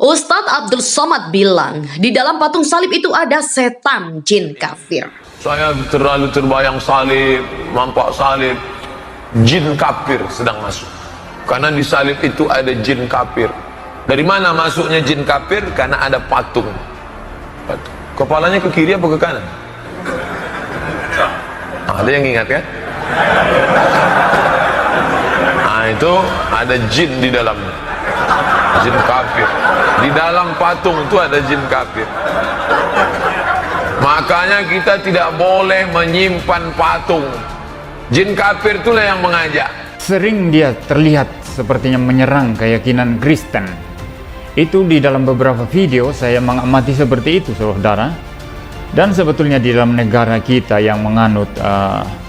Ustadz Abdul Somad bilang, di dalam patung salib itu ada setan jin kafir. Saya terlalu terbayang salib, nampak salib, jin kafir sedang masuk. Karena di salib itu ada jin kafir. Dari mana masuknya jin kafir? Karena ada patung. Kepalanya ke kiri apa ke kanan? Ada yang ingat kan? Nah itu ada jin di dalamnya, jin kafir. Di dalam patung itu ada jin kafir. Makanya kita tidak boleh menyimpan patung. Jin kafir itulah yang mengajak. Sering dia terlihat sepertinya menyerang keyakinan Kristen. Itu di dalam beberapa video saya mengamati seperti itu, saudara. Dan sebetulnya di dalam negara kita yang menganut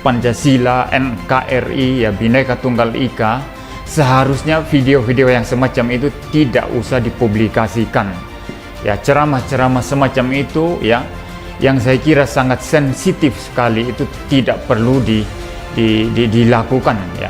Pancasila, NKRI, ya Bhinneka Tunggal Ika, seharusnya video-video yang semacam itu tidak usah dipublikasikan. Ya, ceramah-ceramah semacam itu ya, yang saya kira sangat sensitif sekali, itu tidak perlu dilakukan ya.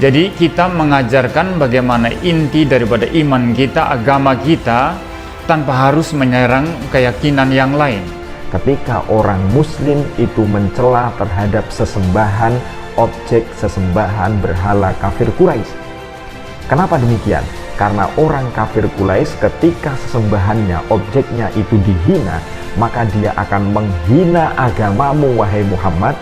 Jadi kita mengajarkan bagaimana inti daripada iman kita, agama kita, tanpa harus menyerang keyakinan yang lain. Ketika orang muslim itu mencela terhadap sesembahan, objek sesembahan berhala kafir Quraisy. Kenapa demikian? Karena orang kafir Quraisy ketika sesembahannya, objeknya itu dihina, maka dia akan menghina agamamu wahai Muhammad.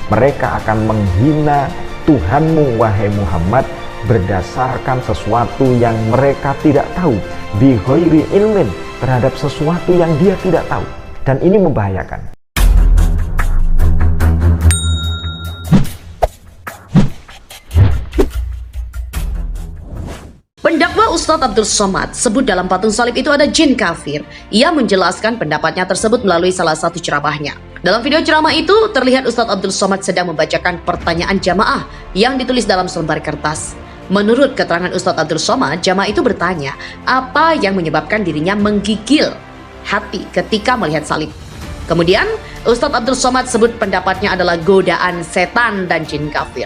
Mereka akan menghina Tuhanmu wahai Muhammad berdasarkan sesuatu yang mereka tidak tahu, bi ghairi ilmin, terhadap sesuatu yang dia tidak tahu. Dan ini membahayakan. Pendakwa Ustadz Abdul Somad sebut dalam patung salib itu ada jin kafir. Ia menjelaskan pendapatnya tersebut melalui salah satu ceramahnya. Dalam video ceramah itu terlihat Ustadz Abdul Somad sedang membacakan pertanyaan jamaah yang ditulis dalam selembar kertas. Menurut keterangan Ustadz Abdul Somad, jamaah itu bertanya apa yang menyebabkan dirinya menggigil hati ketika melihat salib. Kemudian Ustadz Abdul Somad sebut pendapatnya adalah godaan setan dan jin kafir.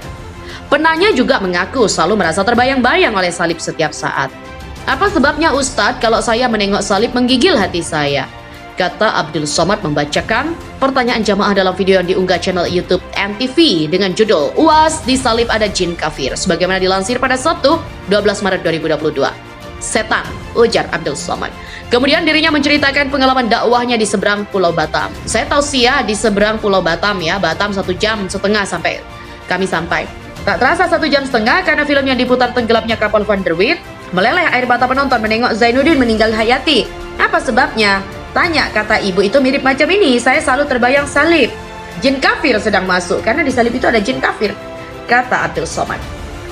Penanya juga mengaku selalu merasa terbayang-bayang oleh salib setiap saat. Apa sebabnya Ustadz kalau saya menengok salib menggigil hati saya? Kata Abdul Somad membacakan pertanyaan jamaah dalam video yang diunggah channel YouTube NTV dengan judul "UAS di salib ada jin kafir" sebagaimana dilansir pada Sabtu 12 Maret 2022. Setan, ujar Abdul Somad. Kemudian dirinya menceritakan pengalaman dakwahnya di seberang Pulau Batam. Saya tausiah di seberang Pulau Batam ya, Batam 1,5 jam sampai kami sampai. Tak terasa 1,5 jam karena film yang diputar tenggelamnya kapal Van der Wijk, meleleh air mata penonton menengok Zainuddin meninggal hayati. Apa sebabnya? Tanya, kata ibu itu mirip macam ini, saya selalu terbayang salib. Jin kafir sedang masuk, karena di salib itu ada jin kafir, kata Abdul Somad.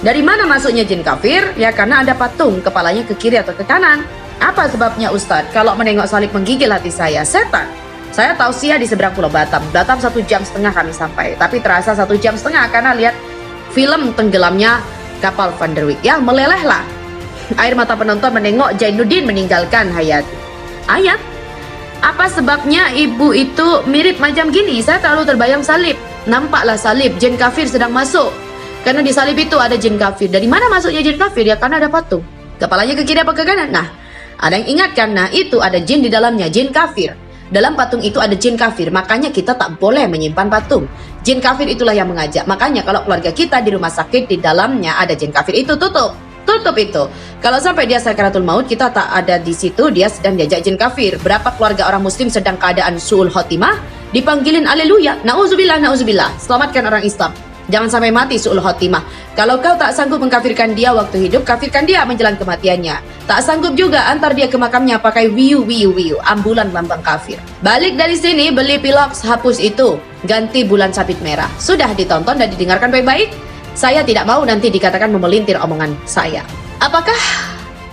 Dari mana masuknya jin kafir? Ya karena ada patung, kepalanya ke kiri atau ke kanan. Apa sebabnya Ustadz? Kalau menengok salib menggigil hati saya, setan. Saya tausiah di seberang Pulau Batam. Batam 1,5 jam kami sampai. Tapi terasa 1,5 jam karena lihat film tenggelamnya kapal Van der Wijk. Ya melelehlah air mata penonton menengok Zainuddin meninggalkan hayati. Ayat. Apa sebabnya ibu itu mirip macam gini? Saya terlalu terbayang salib. Nampaklah salib, jin kafir sedang masuk. Karena di salib itu ada jin kafir. Dari mana masuknya jin kafir? Ya karena ada patung. Kepalanya ke kiri apa ke kanan? Nah, ada yang ingat kan? Nah, itu ada jin di dalamnya, jin kafir. Dalam patung itu ada jin kafir, makanya kita tak boleh menyimpan patung. Jin kafir itulah yang mengajak. Makanya kalau keluarga kita di rumah sakit, di dalamnya ada jin kafir itu, tutup itu. Kalau sampai dia sakaratul maut, kita tak ada di situ, dia sedang diajak jin kafir. Berapa keluarga orang muslim sedang keadaan su'ul khotimah, dipanggilin aleluya, na'udzubillah, selamatkan orang Islam. Jangan sampai mati su'ul khotimah. Kalau kau tak sanggup mengkafirkan dia waktu hidup, kafirkan dia menjelang kematiannya. Tak sanggup juga, antar dia ke makamnya pakai wiu, ambulan lambang kafir. Balik dari sini, beli pilox, hapus itu, ganti bulan sabit merah. Sudah ditonton dan didengarkan baik-baik? Saya tidak mau nanti dikatakan memelintir omongan saya. Apakah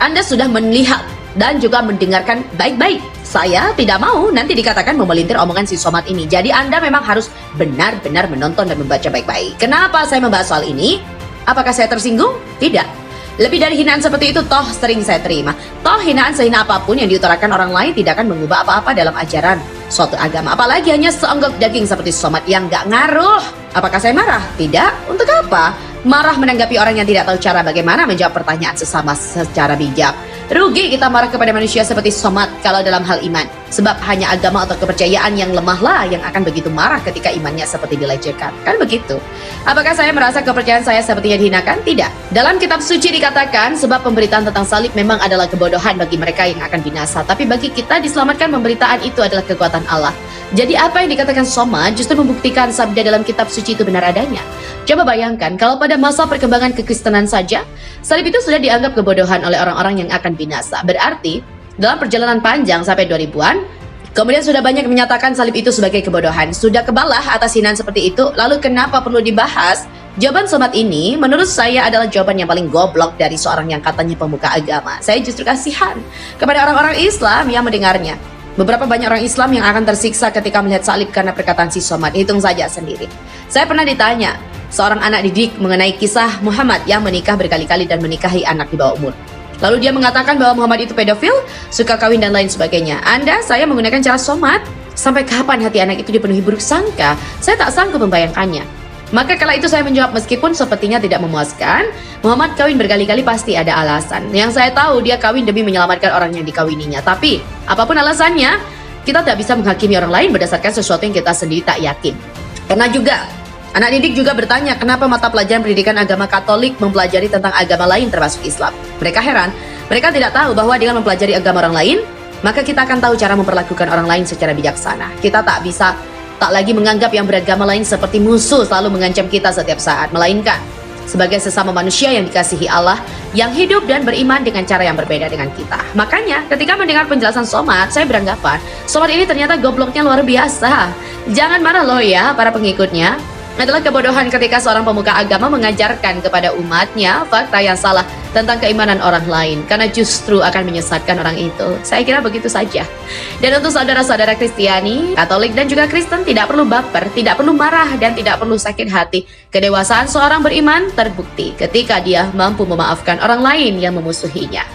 Anda sudah melihat dan juga mendengarkan baik-baik? Saya tidak mau nanti dikatakan memelintir omongan si Somad ini. Jadi Anda memang harus benar-benar menonton dan membaca baik-baik. Kenapa saya membahas soal ini? Apakah saya tersinggung? Tidak. Lebih dari hinaan seperti itu toh sering saya terima. Toh hinaan sehina apapun yang diutarakan orang lain tidak akan mengubah apa-apa dalam ajaran suatu agama. Apalagi hanya seonggok daging seperti Somad yang gak ngaruh. Apakah saya marah? Tidak. Untuk apa? Marah menanggapi orang yang tidak tahu cara bagaimana menjawab pertanyaan sesama secara bijak. Rugi kita marah kepada manusia seperti Somad kalau dalam hal iman. Sebab hanya agama atau kepercayaan yang lemahlah yang akan begitu marah ketika imannya seperti dilecehkan. Kan begitu? Apakah saya merasa kepercayaan saya sepertinya dihinakan? Tidak. Dalam kitab suci dikatakan sebab pemberitaan tentang salib memang adalah kebodohan bagi mereka yang akan binasa. Tapi bagi kita diselamatkan, pemberitaan itu adalah kekuatan Allah. Jadi apa yang dikatakan Somad justru membuktikan sabda dalam kitab suci itu benar adanya. Coba bayangkan kalau pada masa perkembangan kekristenan saja, salib itu sudah dianggap kebodohan oleh orang-orang yang akan binasa. Berarti dalam perjalanan panjang sampai 2000-an, kemudian sudah banyak menyatakan salib itu sebagai kebodohan. Sudah kebalah atas hinaan seperti itu, lalu kenapa perlu dibahas? Jawaban Somad ini menurut saya adalah jawaban yang paling goblok dari seorang yang katanya pemuka agama. Saya justru kasihan kepada orang-orang Islam yang mendengarnya. Beberapa banyak orang Islam yang akan tersiksa ketika melihat salib karena perkataan si Somad. Hitung saja sendiri. Saya pernah ditanya seorang anak didik mengenai kisah Muhammad yang menikah berkali-kali dan menikahi anak di bawah umur. Lalu dia mengatakan bahwa Muhammad itu pedofil, suka kawin dan lain sebagainya. Saya menggunakan cara Somad. Sampai kapan hati anak itu dipenuhi buruk sangka? Saya tak sanggup membayangkannya. Maka kala itu saya menjawab, meskipun sepertinya tidak memuaskan, Muhammad kawin berkali-kali pasti ada alasan. Yang saya tahu dia kawin demi menyelamatkan orang yang dikawininya. Tapi apapun alasannya, kita tak bisa menghakimi orang lain berdasarkan sesuatu yang kita sendiri tak yakin. Karena juga anak didik juga bertanya kenapa mata pelajaran pendidikan agama Katolik mempelajari tentang agama lain termasuk Islam. Mereka heran, mereka tidak tahu bahwa dengan mempelajari agama orang lain, maka kita akan tahu cara memperlakukan orang lain secara bijaksana. Kita tak lagi menganggap yang beragama lain seperti musuh selalu mengancam kita setiap saat, melainkan sebagai sesama manusia yang dikasihi Allah, yang hidup dan beriman dengan cara yang berbeda dengan kita. Makanya ketika mendengar penjelasan Somad, saya beranggapan Somad ini ternyata gobloknya luar biasa. Jangan marah loh ya para pengikutnya. Adalah kebodohan ketika seorang pemuka agama mengajarkan kepada umatnya fakta yang salah tentang keimanan orang lain, karena justru akan menyesatkan orang itu. Saya kira begitu saja. Dan untuk saudara-saudara Kristiani, Katolik dan juga Kristen tidak perlu baper, tidak perlu marah dan tidak perlu sakit hati. Kedewasaan seorang beriman terbukti ketika dia mampu memaafkan orang lain yang memusuhinya.